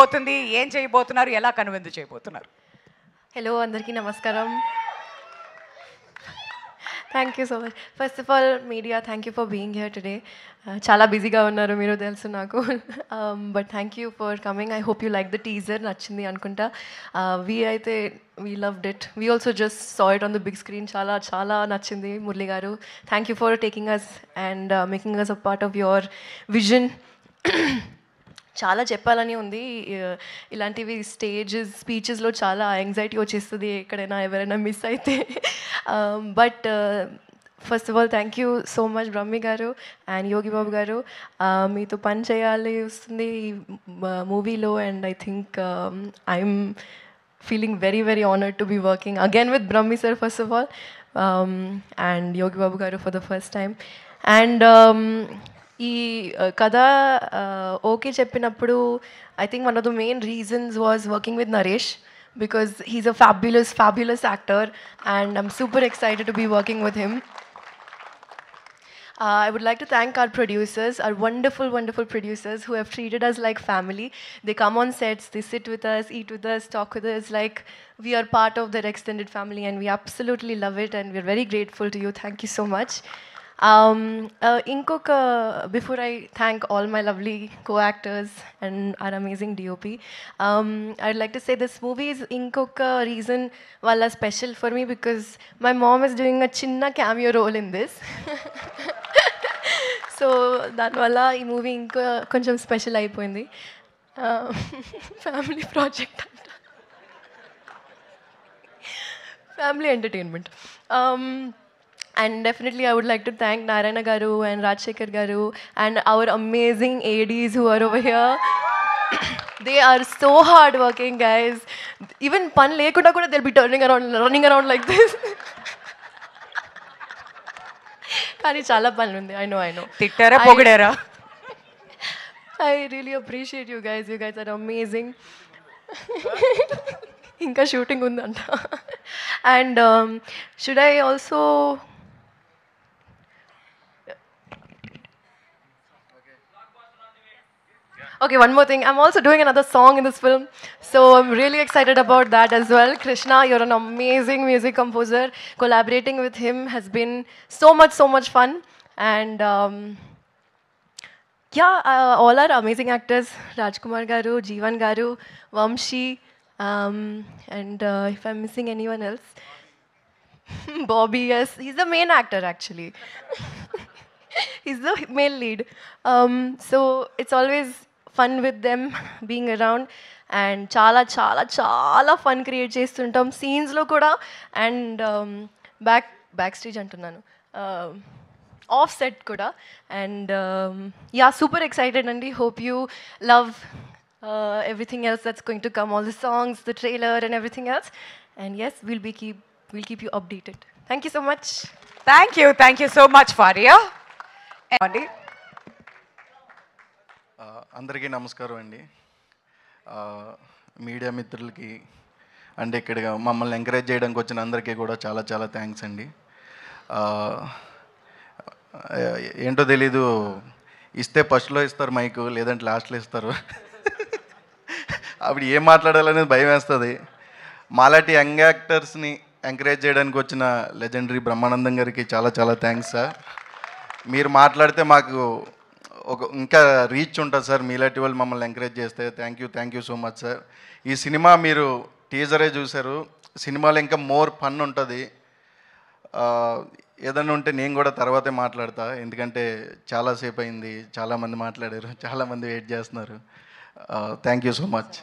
ఉండబోతుంది, ఏం చేయబోతున్నారు, ఎలా కనువిందు చేయబోతున్నారు? హలో అందరికీ నమస్కారం. Thank you so much. First of all media, thank you for being here today. చాలా బిజీగా ఉన్నారు మీరు, తెలుసు నాకు. But thank you for coming. I hope you like the teaser. నచ్చింది అనుకుంటా. We loved it. We also just saw it on the big screen. చాలా చాలా నచ్చింది మురళి గారు. Thank you for taking us and making us a part of your vision. చాలా చెప్పాలని ఉంది. ఇలాంటివి స్పీచెస్లో చాలా యాంగ్జైటీ వచ్చేస్తుంది ఎక్కడైనా ఎవరైనా మిస్ అయితే. But first of all thank you so much Brahmi గారు అండ్ యోగి బాబు గారు. మీతో పని చేయాలి వస్తుంది ఈ మూవీలో and I think I'm feeling very very honored to be working again with Brahmi sir first of all, and Yogi Babu garu for the first time. And ఈ కథ ఓకే చెప్పినప్పుడు I think one of the main reasons was working with Naresh, because he's a fabulous actor and I'm super excited to be working with him. I would like to thank our producers, our wonderful producers who have treated us like family. They come on sets, they sit with us, eat with us, talk with us like we are part of their extended family, and we absolutely love it and we're very grateful to you. Thank you so much. Before I thank all my lovely co-actors and our amazing DOP, I'd like to say this movie is inkoka reason wala special for me, because my mom is doing a chinna cameo role in this. So that wala ee movie inko koncham special ayipoyindi. Family project anta, family entertainment. And definitely I would like to thank Narayana garu and Rajshekhar garu and our amazing ADs who are over here. They are so hard working guys. Even pan lekunda kuda they'll be running around like this. Kani chala pan undi. I know. Tittara pogdera. I really appreciate you guys. You guys are amazing. Inka shooting undanta. And should I also... Okay, one more thing. I'm also doing another song in this film, so I'm really excited about that as well. Krishna, you're an amazing music composer. Collaborating with him has been so much fun. And all our amazing actors, Rajkumar garu, Jeevan garu, Vamshi, and if I'm missing anyone else, Bobby, yes, he's the main actor actually. He's the male lead. So it's always fun with them being around, and చాలా fun create చేస్తుంటాం scenes లో కూడా, and back stage అంటున్నాను, off set కూడా. And super excited and hope you love everything else that's going to come, all the songs, the trailer and everything else. And yes, we'll keep you updated. Thank you so much. Thank you so much Faria. అందరికీ నమస్కారం అండి. Media మిత్రులకి and ఇక్కడ మమ్మల్ని encourage చేయడానికి వచ్చిన అందరికీ కూడా చాలా థ్యాంక్స్ అండి. ఏంటో తెలీదు, ఇస్తే ఫస్ట్లో ఇస్తారు మైకు, లేదంటే లాస్ట్లో ఇస్తారు. అప్పుడు ఏం మాట్లాడాలనేది భయం వేస్తుంది. మాలాంటి యంగ్ యాక్టర్స్ని ఎంకరేజ్ చేయడానికి వచ్చిన లెజెండరీ బ్రహ్మానందం గారికి చాలా థ్యాంక్స్ సార్. మీరు మాట్లాడితే మాకు ఇంకా రీచ్ ఉంటుంది సార్, మీలాంటి వాళ్ళు మమ్మల్ని ఎంకరేజ్ చేస్తే. Thank you so much sir. ఈ సినిమా మీరు టీజరే చూశారు, సినిమాలో ఇంకా మోర్ ఫన్ ఉంటుంది. ఏదన్నా ఉంటే నేను కూడా తర్వాతే మాట్లాడతా, ఎందుకంటే చాలాసేపు అయింది, చాలామంది మాట్లాడారు, చాలామంది వెయిట్ చేస్తున్నారు. Thank you so much.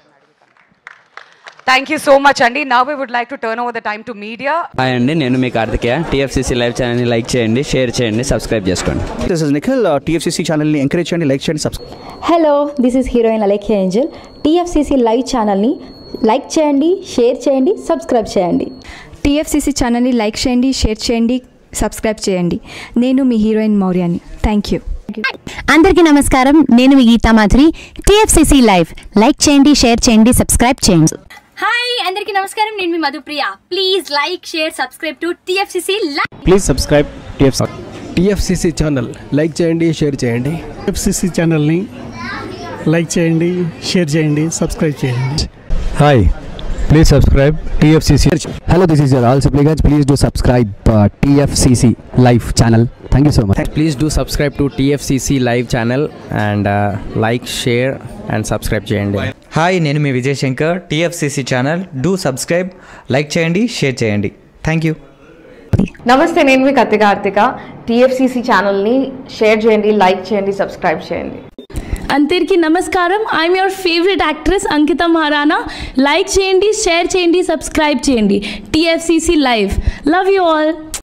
Thank you so much అండి. Now we would like to turn over the time to media. Hi అండి, నేను మీ కార్తికేయ. TFCC లైవ్ ఛానల్ని లైక్ చేయండి, షేర్ చేయండి, సబ్స్క్రైబ్ చేసుకోండి. This is Nikhil. TFCC ఛానల్ని ఎంకరేజ్ చేయండి, లైక్ చేయండి, subscribe. Hello, this is heroine Alekhya Angel. TFCC live ఛానల్ని లైక్ చేయండి, షేర్ చేయండి, సబ్స్క్రైబ్ చేయండి. TFCC ఛానల్ని లైక్ చేయండి, షేర్ చేయండి, సబ్స్క్రైబ్ చేయండి. నేను మీ హీరోయిన్ మౌర్యాని. Thank you. అందరికీ నమస్కారం, నేను మీ Geetha Madhuri. TFCC live like చేయండి, షేర్ చేయండి, సబ్స్క్రైబ్ చేయండి. హాయ్ అందరికీ నమస్కారం, నేను మీ Madhupriya. Please like share subscribe to TFCC live. Please subscribe TFCC channel. Like చేయండి, షేర్ చేయండి. TFCC ఛానల్ని లైక్ చేయండి, షేర్ చేయండి, సబ్స్క్రైబ్ చేయండి. Hi, please subscribe TFCC. Hello, this is your all supplicants. Please do subscribe TFCC live channel. Thank you so much. Please do subscribe to TFCC live channel and like, share and subscribe చేయండి. Hi, నేను మీ Vijay Shankar. TFCC channel do subscribe, like చేయండి, share చేయండి. Thank you. నమస్తే, నేను మీ Karthika. TFCC ఛానల్ని share చేయండి, లైక్ చేయండి, సబ్స్క్రైబ్ చేయండి. అందరికీ నమస్కారం. I'm your favourite actress Ankita Maharana. Like చేయండి, షేర్ చేయండి, సబ్స్క్రైబ్ చేయండి. TFCC live. Love you all.